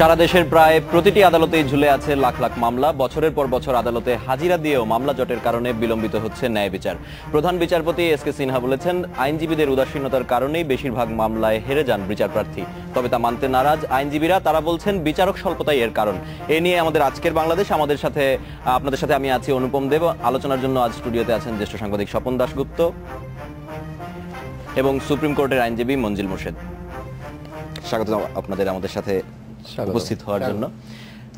সারা দেশের প্রায় প্রতিটি আদালতেই ঝুলে আছে লাখ লাখ মামলা। বছরের পর বছর আদালতে হাজিরা দিয়েও মামলা জটের কারণে বিলম্বিত হচ্ছে ন্যায় বিচার। প্রধান বিচারপতি এস.কে. সিনহা বলেছেন, আইনজীবীদের উদাসীনতার কারণেই বেশিরভাগ মামলায় হেরে যান বিচারপ্রার্থী। তবে তা মানতে নারাজ আইনজীবীরা। তারা বলছেন বিচারক স্বল্পতাই এর কারণ। এ নিয়ে আমাদের আজকের বাংলাদেশ, আপনাদের সাথে আমি আছি অনুপম দেব। আলোচনার জন্য আজ স্টুডিওতে আছেন জ্যেষ্ঠ সাংবাদিক স্বপন দাশগুপ্ত এবং সুপ্রিম কোর্টের আইনজীবী মঞ্জিল মোর্শেদ। স্বাগত আপনাদের আমাদের সাথে উপস্থিত হওয়ার জন্য।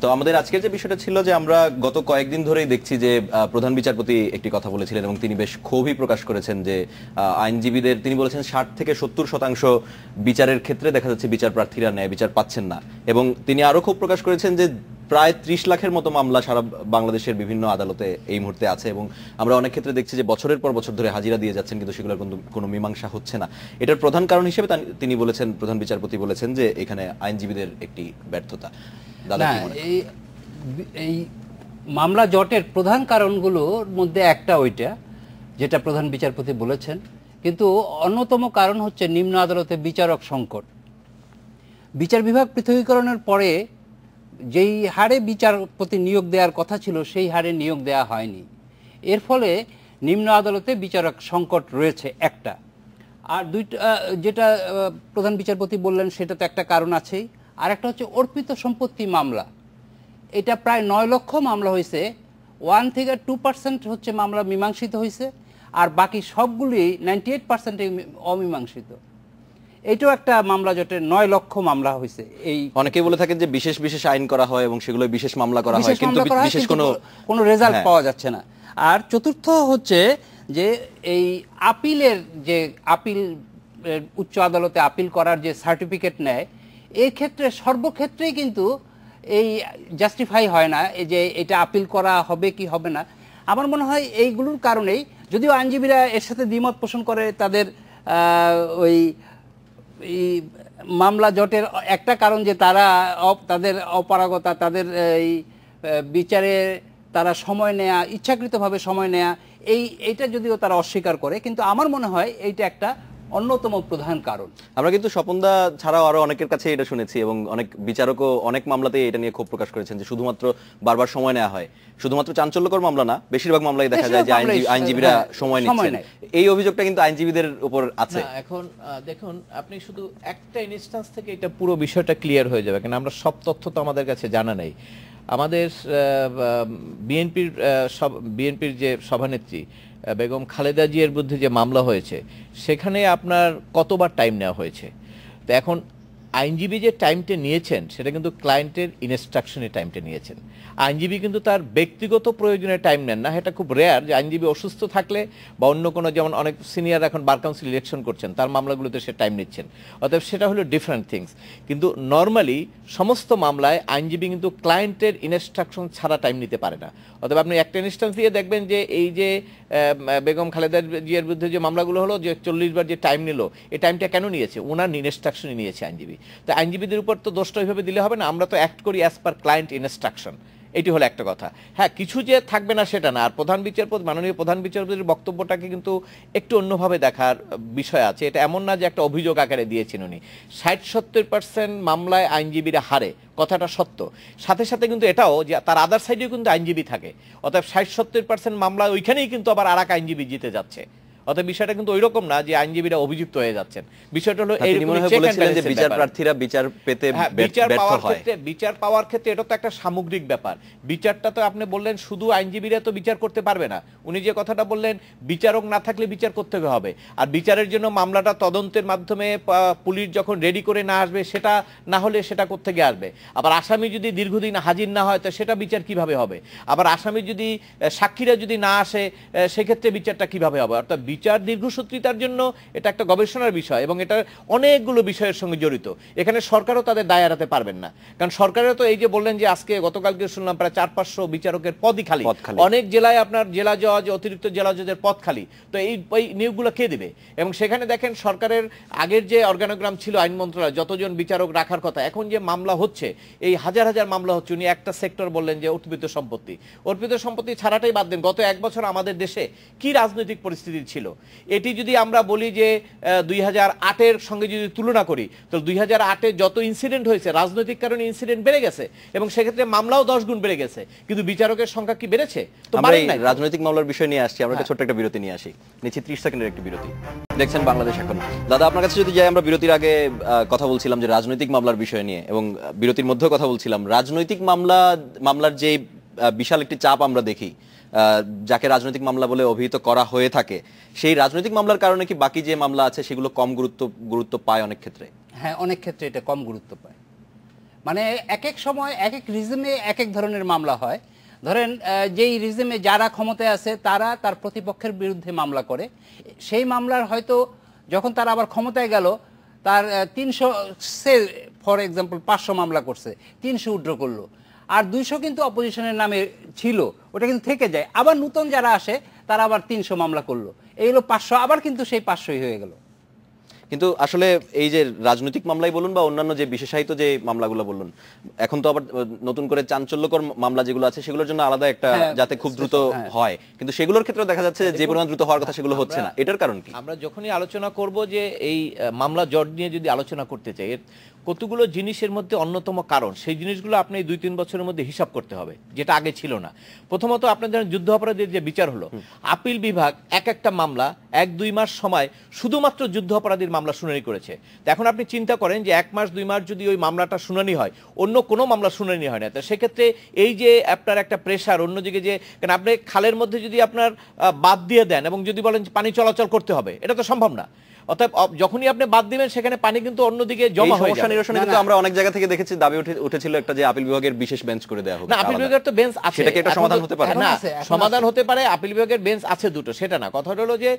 তো আমাদের আজকের যে বিষয়টা ছিল যে আমরা গত কয়েকদিন ধরেই দেখছি যে প্রধান বিচারপতি একটি কথা বলেছিলেন এবং তিনি বেশ ক্ষোভই প্রকাশ করেছেন যে আইনজীবীদের, তিনি বলেছেন 60 থেকে 70% বিচারের ক্ষেত্রে দেখা যাচ্ছে বিচার প্রার্থীরা ন্যায় বিচার পাচ্ছেন না। এবং তিনি আরো ক্ষোভ প্রকাশ করেছেন যে প্রায় 30 লাখের মতো মামলা সারা বাংলাদেশের বিভিন্ন আদালতে এই মুহূর্তে আছে এবং আমরা অনেক ক্ষেত্রে দেখছি যে বছরের পর বছর ধরে হাজিরা দিয়ে যাচ্ছেন কিন্তু সেগুলোর কোনো মীমাংসা হচ্ছে না। এটার প্রধান কারণ হিসেবে তিনি বলেছেন, প্রধান বিচারপতি বলেছেন যে এখানে আইনজীবীদের একটি ব্যর্থতা। এই মামলা জটের প্রধান কারণগুলোর মধ্যে একটা ওইটা যেটা প্রধান বিচারপতি বলেছেন, কিন্তু অন্যতম কারণ হচ্ছে নিম্ন আদালতে বিচারক সংকট। বিচার বিভাগ পৃথকীকরণের পরে যেই হারে বিচারপতি নিয়োগ দেওয়ার কথা ছিল সেই হারে নিয়োগ দেওয়া হয়নি। এর ফলে নিম্ন আদালতে বিচারক সংকট রয়েছে একটা। আর দুইটা যেটা প্রধান বিচারপতি বললেন সেটা তো একটা কারণ আছেই। আর একটা হচ্ছে অর্পিত সম্পত্তি মামলা। এটা প্রায় 9 লক্ষ মামলা হয়েছে, 1 থেকে 2% হচ্ছে মামলা মীমাংসিত হয়েছে, আর বাকি সবগুলি 98% অমীমাংসিত। এইটাও একটা মামলা জটের 9 লক্ষ মামলা হয়েছে। এই অনেকেই বলে থাকেন যে বিশেষ বিশেষ আইন করা হয় এবং সেগুলো বিশেষ মামলা করা হয়, কিন্তু বিশেষ কোনো রেজাল্ট পাওয়া যাচ্ছে না। আর চতুর্থ হচ্ছে যে এই আপিলের যে উচ্চ আদালতে আপিল করার যে সার্টিফিকেট নেয়, এই ক্ষেত্রে সর্বক্ষেত্রেই কিন্তু এই জাস্টিফাই হয় না যে এটা আপিল করা হবে কি হবে না। আমার মনে হয় এইগুলোর কারণেই, যদিও আইনজীবীরা এর সাথে দ্বিমত পোষণ করে, তাদের ওই মামলা জটের একটা কারণ যে তাদের অপারগতা, তাদের এই বিচারে তারা সময় নেয়া, ইচ্ছাকৃতভাবে সময় নেয়া, এইটা যদিও তারা অস্বীকার করে, কিন্তু আমার মনে হয় এইটা একটা অন্যতম প্রধান কারণ। আমরা কিন্তু স্বপনদা ছাড়াও আরো অনেকের কাছে এটা শুনেছি এবং অনেক বিচারকও অনেক মামলাতে এটা নিয়ে ক্ষোভ প্রকাশ করেছেন যে শুধুমাত্র বারবার সময় নেওয়া হয়। শুধুমাত্র চাঞ্চল্যকর মামলা না, বেশিরভাগ মামলায় দেখা যায় যে আইনজীবীরা সময় নিচ্ছেন। এই অভিযোগটা কিন্তু আইনজীবীদের উপর আছে। এখন দেখুন, আপনি শুধু একটা ইনস্ট্যান্স থেকে এটা পুরো বিষয়টা ক্লিয়ার হয়ে যাবে, কারণ আমরা সব তথ্য তো আমাদের কাছে জানা নেই। আমাদের বিএনপির যে সভানেত্রী বেগম খালেদা জিয়ার বিরুদ্ধে যে মামলা হয়েছে, সেখানে আপনার কতবার টাইম নেওয়া হয়েছে। তো এখন আইনজীবী যে টাইমটা নিয়েছেন সেটা কিন্তু ক্লায়েন্টের ইনস্ট্রাকশনের টাইমটা নিয়েছেন। আইনজীবী কিন্তু তার ব্যক্তিগত প্রয়োজনে টাইম নেন না। এটা খুব রেয়ার যে আইনজীবী অসুস্থ থাকলে বা অন্য কোনো, যেমন অনেক সিনিয়র এখন বার কাউন্সিল ইলেকশন করছেন, তার মামলাগুলোতে সে টাইম নিচ্ছেন, অতএব সেটা হলো ডিফারেন্ট থিংস। কিন্তু নর্মালি সমস্ত মামলায় আইনজীবী কিন্তু ক্লায়েন্টের ইনস্ট্রাকশন ছাড়া টাইম নিতে পারে না। অতএব আপনি একটা ইনস্ট্যান্স দিয়ে দেখবেন যে এই যে বেগম খালেদা জিয়ার বিরুদ্ধে যে মামলাগুলো হলো, যে 40 বার যে টাইম নিল, এই টাইমটা কেন নিয়েছে? ওনার ইনস্ট্রাকশনই নিয়েছে আইনজীবী। তো আইনজীবীদের উপর তো দোষটা ওইভাবে দিলে হবে না, আমরা তো অ্যাক্ট করি অ্যাজ পার ক্লায়েন্ট ইনস্ট্রাকশন। এটি হলো একটা কথা। হ্যাঁ, কিছু যে থাকবে না সেটা না। আর মাননীয় প্রধান বিচারপতির বক্তব্যটাকে কিন্তু একটু অন্যভাবে দেখার বিষয় আছে। এটা এমন না যে একটা অভিযোগ আকারে দিয়েছেন উনি। 60-70% মামলায় আইনজীবীরা হারে, কথাটা সত্য। সাথে সাথে কিন্তু এটাও যে তার আদার সাইডেও কিন্তু আইনজীবী থাকে, অতএব 60-70% মামলা ওইখানেই কিন্তু আবার আর এক আইনজীবী জিতে যাচ্ছে। অতএব বিষয়টা কিন্তু ওইরকম না যে আইনজীবীরা অভিযুক্ত হয়ে যাচ্ছেন। বিষয়টা হলো বিচার প্রার্থীরা বিচার পেতে বিচার পাওয়ার ক্ষেত্রে এটা তো একটা সামগ্রিক ব্যাপার। বিচারটা তো আপনি বললেন শুধু আইনজীবীরা তো বিচার করতে পারবে না। উনি যে কথাটা বললেন, বিচারক না থাকলে বিচার করতে হবে, আর বিচারের জন্য মামলাটা তদন্তের মাধ্যমে পুলিশ যখন রেডি করে না আসবে, সেটা না হলে সেটা কোত্থেকে আসবে? আবার আসামি যদি দীর্ঘদিন হাজির না হয়, তো সেটা বিচার কিভাবে হবে? আবার আসামি যদি সাক্ষীরা যদি না আসে, সেক্ষেত্রে বিচারটা কিভাবে হবে? অর্থাৎ বিচার দীর্ঘসূত্রিতার জন্য এটা একটা গবেষণার বিষয় এবং এটা অনেকগুলো বিষয়ের সঙ্গে জড়িত। এখানে সরকারও তাদের দায় এড়াতে পারবেন না, কারণ সরকারের তো এই যে বললেন যে আজকে গতকালকে শুনলাম প্রায় 400-500 বিচারকের পদই খালি। অনেক জেলায় আপনার জেলা জজ, অতিরিক্ত জেলা জজের পদ খালি। তো এই নিয়োগগুলো কে দেবে? এবং সেখানে দেখেন সরকারের আগের যে অর্গানোগ্রাম ছিল আইন মন্ত্রণালয়, যতজন বিচারক রাখার কথা, এখন যে মামলা হচ্ছে, এই হাজার হাজার মামলা হচ্ছে। উনি একটা সেক্টর বললেন যে অর্পিত সম্পত্তি ছাড়াটাই বাদ দেন। গত 1 বছর আমাদের দেশে কি রাজনৈতিক পরিস্থিতি ছিল? ছিল, এটি যদি আমরা বলি যে 2008-এর সঙ্গে যদি তুলনা করি, তো 2008-এ যত ইনসিডেন্ট হয়েছে রাজনৈতিক কারণে ইনসিডেন্ট বেড়ে গেছে এবং সেক্ষেত্রে মামলাও 10 গুণ বেড়ে গেছে, কিন্তু বিচারকের সংখ্যা কি বেড়েছে? তো আমরা এই রাজনৈতিক মামলার বিষয় নিয়ে আসছি, আমরা একটা ছোট্ট একটা বিরতি নিয়ে আসি, নিচে 30 সেকেন্ডের একটি বিরতি। দেখছেন বাংলাদেশ এখন। দাদা, আপনার কাছে যদি যাই, আমরা বিরতির আগে কথা বলছিলাম যে রাজনৈতিক মামলার বিষয় নিয়ে, এবং বিরতির মধ্যেও কথা বলছিলাম রাজনৈতিক মামলার যে বিশাল একটি চাপ আমরা দেখি, যাকে রাজনৈতিক মামলা বলে অভিহিত করা হয়ে থাকে, সেই রাজনৈতিক মামলার কারণে কি বাকি যে মামলা আছে সেগুলো কম গুরুত্ব পায় অনেক ক্ষেত্রে? হ্যাঁ, অনেক ক্ষেত্রে এটা কম গুরুত্ব পায়। মানে এক এক সময় এক এক রিজমে এক এক ধরনের মামলা হয়। ধরেন যেই রিজমে যারা ক্ষমতায় আছে তারা তার প্রতিপক্ষের বিরুদ্ধে মামলা করে, সেই মামলার হয়তো যখন তারা আবার ক্ষমতায় গেল তার 300 সে ফর এক্সাম্পল 500 মামলা করছে, 300 উইথড্র করলো, আর 200 কিন্তু অপোজিশনের নামে ছিল, ওটা কিন্তু থেকে যায়। আবার নতুন যারা আসে তারা আবার 300 মামলা করলো, এই হলো 500, আবার কিন্তু সেই 500ই হয়ে গেল। কিন্তু আসলে এই যে রাজনৈতিক মামলাই বলুন বা অন্যান্য যে বিশেষায়িত যে মামলাগুলো বলুন, এখন তো আবার নতুন করে চাঞ্চল্যকর মামলা যেগুলো আছে সেগুলোর জন্য আলাদা একটা, যাতে খুব দ্রুত হয়, কিন্তু সেগুলোর ক্ষেত্রে দেখা যাচ্ছে যে পরিমাণ দ্রুত হওয়ার কথা সেগুলো হচ্ছে না। এটার কারণ কি? আমরা যখনই আলোচনা করব যে এই মামলা জট নিয়ে যদি আলোচনা করতে চাই, কতগুলো জিনিসের মধ্যে অন্যতম কারণ, সেই জিনিসগুলো আপনি 2-3 বছরের মধ্যে হিসাব করতে হবে, যেটা আগে ছিল না। প্রথমত আপনার ধরেন যুদ্ধ অপরাধের যে বিচার হলো, আপিল বিভাগ একটা মামলা 1-2 মাস সময় শুধুমাত্র যুদ্ধ অপরাধীর মামলা শুনানি করেছে। তো এখন আপনি চিন্তা করেন যে 1 মাস 2 মাস যদি ওই মামলাটা শুনানি হয়, অন্য কোনো মামলা শুনানি হয় না, তো সেক্ষেত্রে এই যে আপনার একটা প্রেশার অন্যদিকে, যে কারণ আপনি খালের মধ্যে যদি আপনার বাদ দিয়ে দেন এবং যদি বলেন পানি চলাচল করতে হবে, এটা তো সম্ভব না। অতএব যখনই আপনি বাদ দিবেন সেখানে পানি কিন্তু অন্যদিকে জমা হয়ে যাবে। নিরসনে কিন্তু আমরা অনেক জায়গা থেকে দেখেছি দাবি উঠেছিল একটা, যে আপিল বিভাগের বিশেষ বেঞ্চ করে দেওয়া হোক। না, আপিল বিভাগের তো বেঞ্চ আছে, সেটা কি একটা সমাধান হতে পারে? না, সমাধান হতে পারে, আপিল বিভাগের বেঞ্চ আছে দুটো, সেটা না। কথা হলো যে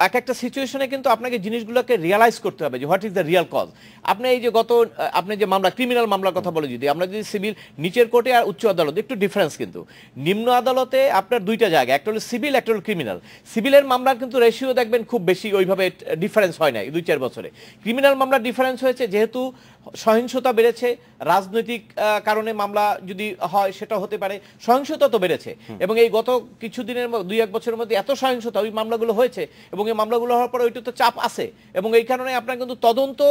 এক একটা সিচুয়েশনে কিন্তু আপনাকে জিনিসগুলোকে রিয়ালাইজ করতে হবে যে what is the real cause. আপনি এই যে আপনি যে মামলা, ক্রিমিনাল মামলার কথা বলে, যদি আমরা যদি সিভিল নিচের কোর্টে আর উচ্চ আদালত, একটু ডিফারেন্স কিন্তু। নিম্ন আদালতে আপনার দুইটা জায়গা, একটা হলো সিভিল, একটা হলো ক্রিমিনাল। সিভিলের মামলার কিন্তু রেশিও দেখবেন খুব বেশি ওইভাবে ডিফারেন্স হয় না 2-4 বছরে। ক্রিমিনাল মামলার ডিফারেন্স হয়েছে যেহেতু সহিংসতা বেড়েছে, রাজনৈতিক কারণে মামলা যদি হয় সেটা হতে পারে, সহিংসতা তো বেড়েছে, এবং এই গত কিছুদিনের 2-1 বছরের মধ্যে এত সহিংসতা ওই মামলাগুলো হয়েছে, এবং এই মামলাগুলো হওয়ার পরে ওইটা তো চাপ আছে, এবং এই কারণে আপনার কিন্তু তদন্ত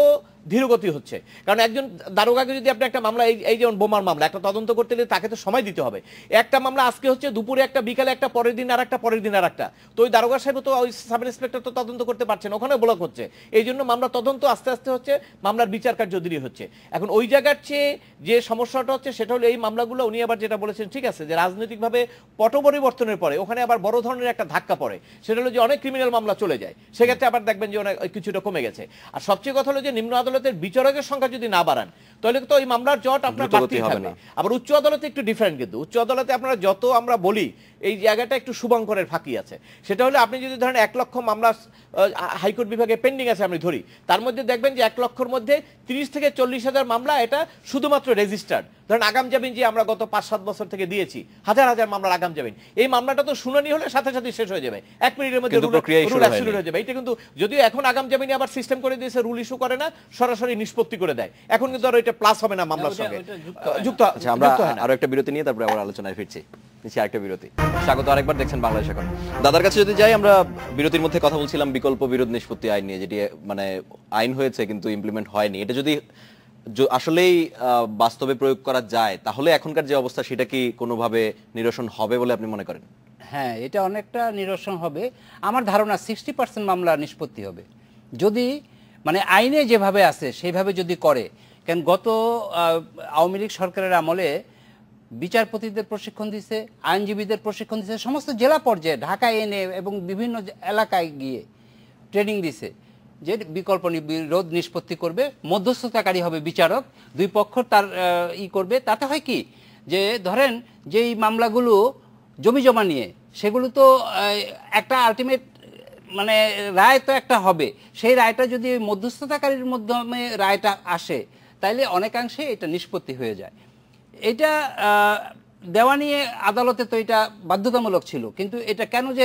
ধীরগতি হচ্ছে। কারণ একজন দারোগাকে যদি আপনি একটা মামলা, এই যেমন বোমার মামলা, একটা তদন্ত করতে গেলে তাকে তো সময় দিতে হবে। একটা মামলা আজকে হচ্ছে, দুপুরে একটা, বিকালে একটা, পরের দিন আর একটা, পরের দিন আর একটা, তো ওই দারোগা সাহেব তো ওই সাব ইন্সপেক্টর তো তদন্ত করতে পারছেন, ওখানে ব্লক হচ্ছে। এই জন্য মামলা তদন্ত আস্তে আস্তে হচ্ছে, মামলার বিচার কার্য দেরি হচ্ছে। এখন ওই জায়গার চেয়ে যে সমস্যাটা হচ্ছে সেটা হলো এই মামলাগুলো, উনি আবার যেটা বলেছেন ঠিক আছে, যে রাজনৈতিকভাবে পট পরিবর্তনের পরে ওখানে আবার বড় ধরনের একটা ধাক্কা পড়ে, সেটা হলো যে অনেক ক্রিমিনাল মামলা চলে যায়, সেক্ষেত্রে আবার দেখবেন যে অনেক কিছুটা কমে গেছে। আর সবচেয়ে কথা হলো যে নিম্ন আদালতের বিচারকের সংখ্যা যদি না বাড়ান, তাহলে তো এই মামলার জট আপনার বাড়তেই থাকবে। আবার উচ্চ আদালতে একটু ডিফারেন্ট, কিন্তু উচ্চ আদালতে আপনারা যত আমরা বলি এই জায়গাটা একটু শুভঙ্করের ফাঁকি আছে, সেটা হলো আপনি যদি ধরেন 1 লক্ষ মামলা হাইকোর্ট বিভাগে পেন্ডিং আছে আমি ধরি, তার মধ্যে দেখবেন যে 1 লক্ষর মধ্যে 30 থেকে 40 হাজার মামলা এটা শুধুমাত্র রেজিস্টার্ড। ধরেন আগাম জামিন যে আমরা গত 5-7 বছর থেকে দিয়েছি, হাজার হাজার মামলার আগাম জামিন, এই মামলাটা তো শুনানি হলে সাথে সাথে শেষ হয়ে যাবে, 1 মিনিটের মধ্যে রুল হয়ে যাবে। এটা কিন্তু যদিও এখন আগাম জামিনে আবার সিস্টেম করে দিয়েছে, রুল ইস্যু করে না, সরাসরি নিষ্পত্তি করে দেয়। এখন কিন্তু আর এটা প্লাস হবে না মামলার সঙ্গে যুক্ত। আমরা আরো একটা বিরতি নিয়ে তারপরে আবার আলোচনায় ফিরছি। নিচে আরেকটা বিরতি। স্বাগত আরেকবার, দেখছেন বাংলাদেশ এখন। দাদার কাছে যদি যাই, আমরা বিরতির মধ্যে কথা বলছিলাম বিকল্প বিরোধ নিষ্পত্তি আইন নিয়ে, যেটি মানে আইন হয়েছে কিন্তু ইমপ্লিমেন্ট হয়নি। এটা যদি আসলেই বাস্তবে প্রয়োগ করা যায়, তাহলে এখনকার যে অবস্থা সেটা কি কোনোভাবে নিরসন হবে বলে আপনি মনে করেন? হ্যাঁ, এটা অনেকটা নিরসন হবে। আমার ধারণা 60% মামলা নিষ্পত্তি হবে যদি মানে আইনে যেভাবে আছে সেইভাবে যদি করে। কারণ গত আওয়ামী লীগ সরকারের আমলে বিচারপতিদের প্রশিক্ষণ দিছে, আইনজীবীদের প্রশিক্ষণ দিছে, সমস্ত জেলা পর্যায়ে ঢাকায় এনে এবং বিভিন্ন এলাকায় গিয়ে ট্রেনিং দিছে যে বিকল্প বিরোধ নিষ্পত্তি করবে, মধ্যস্থতাকারী হবে বিচারক, দুই পক্ষ তার করবে। তাতে হয় কি, যে ধরেন যেই মামলাগুলো জমি জমা নিয়ে, সেগুলো তো একটা আলটিমেট মানে রায় তো একটা হবে, সেই রায়টা যদি মধ্যস্থতাকারীর মাধ্যমে রায়টা আসে তাইলে অনেকাংশে এটা নিষ্পত্তি হয়ে যায়। এটা দেওয়া নিয়ে আদালতে তো এটা বাধ্যতামূলক ছিল, কিন্তু এটা কেন যে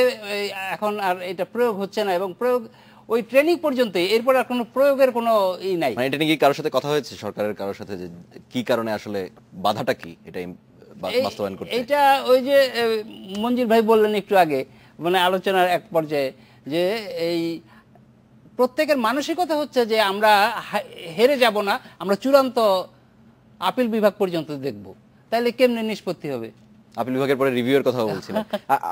এখন আর এটা প্রয়োগ হচ্ছে না, এবং প্রয়োগ ওই ট্রেনিং পর্যন্তই, এরপর আর কোনো প্রয়োগের কোনো নাই। মানে এটা নিয়ে কি কারোর সাথে কথা হয়েছে সরকারের কারোর সাথে, যে কি কারণে আসলে বাধাটা কি এটা বাস্তবায়ন করতে? এটা ওই যে মঞ্জিল ভাই বললেন একটু আগে, মানে আলোচনার এক পর্যায়ে, যে এই প্রত্যেকের মানসিকতা হচ্ছে যে আমরা হেরে যাব না, আমরা চূড়ান্ত আপিল বিভাগ পর্যন্ত দেখব, তাহলে কেমনে নিষ্পত্তি হবে? আপিল বিভাগের পরে রিভিউয়ের কথা বলছিলাম।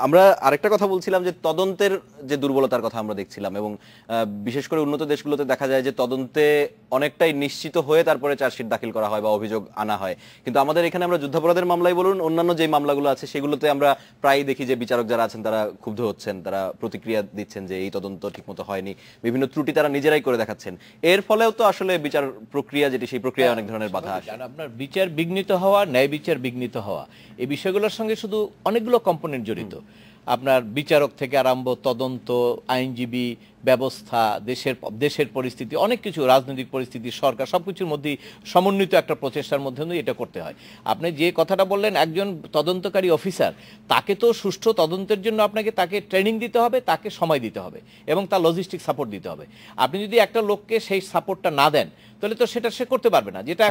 আমরা আরেকটা কথা বলছিলাম যে তদন্তের যে দুর্বলতার কথা আমরা দেখছিলাম, এবং বিশেষ করে উন্নত দেশগুলোতে দেখা যায় যে তদন্তে অনেকটাই নিশ্চিত হয়ে তারপরে চার্জশিট দাখিল করা হয় বা অভিযোগ আনা হয়। কিন্তু আমাদের এখানে আমরা যুদ্ধাপরাধের মামলায় বলুন, অন্যান্য যে মামলাগুলো আছে সেগুলোতে আমরা প্রায়ই দেখি যে বিচারক যারা আছেন তারা ক্ষুব্ধ হচ্ছেন, তারা প্রতিক্রিয়া দিচ্ছেন যে এই তদন্ত ঠিকমতো হয়নি, বিভিন্ন ত্রুটি তারা নিজেরাই করে দেখাচ্ছেন। এর ফলেও তো আসলে বিচার প্রক্রিয়া যেটি, সেই প্রক্রিয়ায় অনেক ধরনের বাধা আসে। আপনার বিচার বিঘ্নিত হওয়া, ন্যায় বিচার বিঘ্নিত হওয়া, এই বিষয়গুলোর সঙ্গে শুধু অনেকগুলো কম্পোনেন্ট জড়িত। আপনার বিচারক থেকে আরম্ভ, তদন্ত, আইনজীবী ব্যবস্থা, দেশের পরিস্থিতি, অনেক কিছু, রাজনৈতিক পরিস্থিতি, সরকার, সবকিছুর মধ্যেই সমন্বিত একটা প্রচেষ্টার মধ্যে দিয়ে এটা করতে হয়। আপনি যে কথাটা বললেন, একজন তদন্তকারী অফিসার, তাকে তো সুষ্ঠু তদন্তের জন্য আপনাকে তাকে ট্রেনিং দিতে হবে, তাকে সময় দিতে হবে এবং তার লজিস্টিক সাপোর্ট দিতে হবে। আপনি যদি একটা লোককে সেই সাপোর্টটা না দেন তাহলে তো সেটা সে করতে পারবে না। যেটা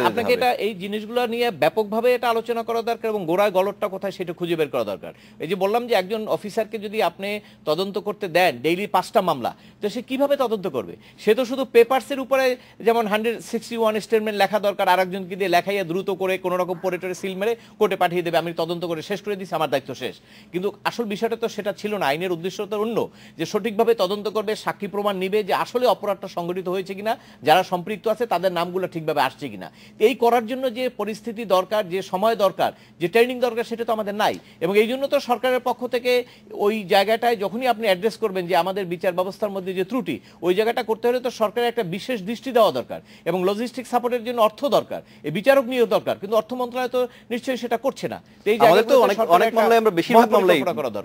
আপনাকে এটা এই জিনিসগুলো নিয়ে ব্যাপকভাবে এটা আলোচনা করা দরকার এবং গোড়ায় গলতটা কোথায় সেটা খুঁজে বের করা দরকার। এই যে বললাম যে একজন অফিসারকে যদি আপনি তদন্ত করতে দেন ডেইলি 5টা মামলা, তো সে কিভাবে তদন্ত করবে? সে তো শুধু পেপারসের উপরে যেমন 161 স্টেটমেন্ট লেখা দরকার, আরেকজনকে দিয়ে লেখাইয়া দ্রুত করে কোনো রকম পরেটরে সিল মেরে কোর্টে পাঠিয়ে দেবে, আমি তদন্ত করে শেষ করে দিচ্ছি, আমার দায়িত্ব শেষ। কিন্তু আসল বিষয়টা তো সেটা ছিল না। আইনের উদ্দেশ্য তো অন্য, যে সঠিকভাবে তদন্ত করবে, সাক্ষী প্রমাণ নিবে যে আসলে অপরাধটা সংঘটিত হয়েছে কিনা, যারা সম্পৃক্ত আছে তাদের নামগুলো ঠিকভাবে আসছে কিনা। এই করার জন্য যে পরিস্থিতি দরকার, যে সময় দরকার, যে ট্রেনিং দরকার, সেটা তো আমাদের নাই। এবং এই জন্য তো সরকারের পক্ষ থেকে ওই জায়গাটায় যখনই আপনি অ্যাড্রেস করবেন যে আমাদের বিচার ব্যবস্থার মধ্যে যে ত্রুটি, ওই জায়গাটা করতে হলে তো সরকারের একটা বিশেষ দৃষ্টি দেওয়া দরকার এবং লজিস্টিক সাপোর্টের জন্য অর্থ দরকার, এই বিচারক নিয়োগ দরকার। কিন্তু অর্থ মন্ত্রণালয় তো নিশ্চয়ই সেটা করছে না। এই আমাদের তো অনেক মামলায় আমরা বেশিরভাগ মামলায়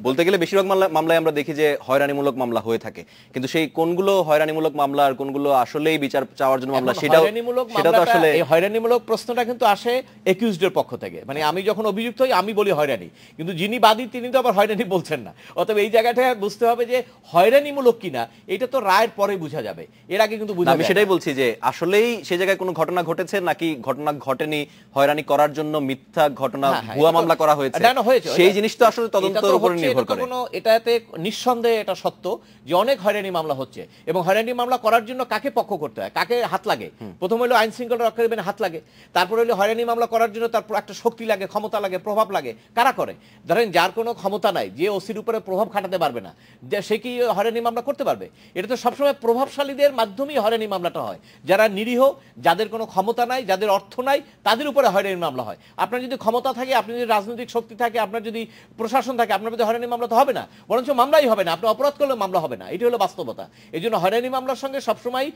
বলতে গেলে বেশিরভাগ মামলায় আমরা দেখি যে হয়রানিমূলক মামলা হয়ে থাকে, কিন্তু সেই কোনগুলো হয়রানিমূলক মামলা আর কোনগুলো আসলেই বিচার চাওয়ার জন্য মামলা, সেটা তো আসলে এই হয়রানিমূলক প্রশ্নটা কিন্তু আসে একিউজডের পক্ষ থেকে। মানে আমি যখন অভিযুক্ত হই আমি বলি হয়রানি, কিন্তু যিনি বাদী তিনি তো আবার হয়রানি বলছেন না। অতএব এই জায়গাটা বুঝতে হবে যে হয়রানিমূলক কিনা এটা তো রায়ের পরে বোঝা যাবে, এর আগে কিন্তু বোঝা যাবে না। আমি সেটাই বলছি যে আসলেই সেই জায়গায় কোনো ঘটনা ঘটেছে নাকি ঘটনা ঘটেনি, হয়রানি করার জন্য মিথ্যা ঘটনা, ভুয়া মামলা করা হয়েছে, সেই জিনিস তো আসলে তদন্তের উপর নির্ভর করে। এটাতে নিঃসন্দেহে এটা সত্য যে অনেক হয়রানি মামলা হচ্ছে, এবং হয়রানি মামলা করার জন্য কাকে পক্ষ করতে হয়, কাকে হাত লাগে? প্রথম হলো আইন শৃঙ্খলা রক্ষাকারী হাত লাগে, তারপর হলো হয়রানি মামলা করার জন্য তার একটা শক্তি লাগে, ক্ষমতা লাগে, প্রভাব লাগে। কারা করে? ধরেন যার কোনো ক্ষমতা নাই, যে ওসির উপরে প্রভাব খাটাতে পারবে না, সে কি হয়রানি মামলা করতে পারবে? এটা তো সবসময় প্রভাবশালীদের মাধ্যমেই হয়রানি মামলাটা হয়। যারা নিরীহ, যাদের কোনো ক্ষমতা নাই, যাদের অর্থ নাই, তাদের উপরে হয়রানি মামলা হয়। আপনার যদি ক্ষমতা থাকে, আপনি যদি রাজনৈতিক শক্তি থাকে, আপনার যদি প্রশাসন থাকে, আপনার যদি হয়রানি মামলা তো হবে না, বরঞ্চ মামলাই হবে না, আপনি অপরাধ করলে মামলা হবে না। এটি হলো বাস্তবতা। এই জন্য হয়রানি মামলার সঙ্গে সবসময়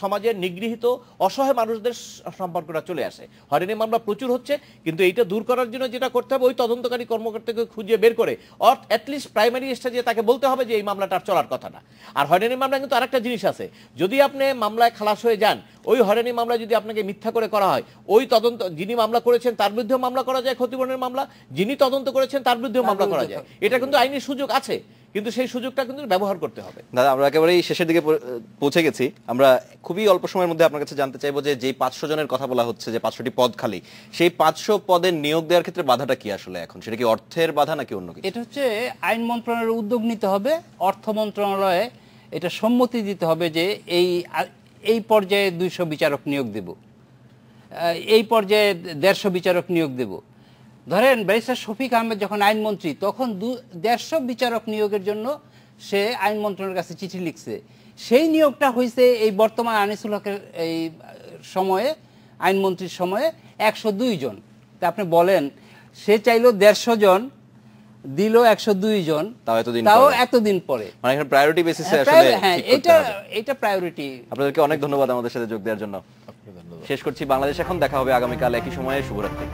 সমাজের নিগৃহীত অসহায় মানুষদের সম্পর্কটা চলে আসে। হয়রানি মামলা প্রচুর হচ্ছে, কিন্তু এইটা দূর করার জন্য যেটা করতে হবে, ওই তদন্তকারী কর্মকর্তাকে খুঁজে বের করে অ্যাটলিস্ট প্রাইমারি স্টেজে তাকে বলতে হবে যে এই মামলাটা চলার কথা না। আর হয়রানি মামলা কিন্তু আরেকটা জিনিস আছে, যদি আপনি মামলায় খালাস হয়ে যান, ওই হয়রানি মামলা যদি আপনাকে মিথ্যা করে করা হয়, ওই তদন্ত যিনি মামলা করেছেন তার বিরুদ্ধে মামলা করা যায়, ক্ষতিপূরণের মামলা, যিনি তদন্ত করেছেন তার বিরুদ্ধে মামলা করা যায়। এটা কিন্তু আইনি সুযোগ আছে, কিন্তু সেই সুযোগটা কিন্তু ব্যবহার করতে হবে। দাদা, আমরা একেবারেই শেষের দিকে পৌঁছে গেছি। আমরা খুবই অল্প সময়ের মধ্যে আপনার কাছে জানতে চাইবো যে 500 জনের কথা বলা হচ্ছে, যে 500টি পদ খালি, সেই 500 পদের নিয়োগ দেওয়ার ক্ষেত্রে বাধাটা কি আসলে এখন? সেটা কি অর্থের বাধা নাকি অন্য কিছু? এটা হচ্ছে আইন মন্ত্রণালয়ের উদ্যোগ নিতে হবে, অর্থ মন্ত্রণালয়ে এটা সম্মতি দিতে হবে যে এই পর্যায়ে 200 বিচারক নিয়োগ দেব, এই পর্যায়ে 150 বিচারক নিয়োগ দেব। ধরেন ব্যারিস্টার শফিক আহমেদ যখন আইনমন্ত্রী, তখন 150 বিচারক নিয়োগের জন্য সে আইন মন্ত্রণালয়ের কাছে চিঠি লিখছে। সেই নিয়োগটা হয়েছে এই বর্তমান আনিসুল হকের এই সময়ে, আইনমন্ত্রীর সময়ে 102 জন। তা আপনি বলেন, সে চাইলো 150 জন, দিল 102 জন, তাও এতদিন পরে। মানে এখানে প্রায়োরিটি বেসিসে আসলে হ্যাঁ, এটা প্রায়োরিটি। আপনাদেরকে অনেক ধন্যবাদ আমাদের সাথে যোগ দেওয়ার জন্য। শেষ করছি বাংলাদেশ এখন। দেখা হবে আগামীকাল একই সময়ে। শুভরাত্রি।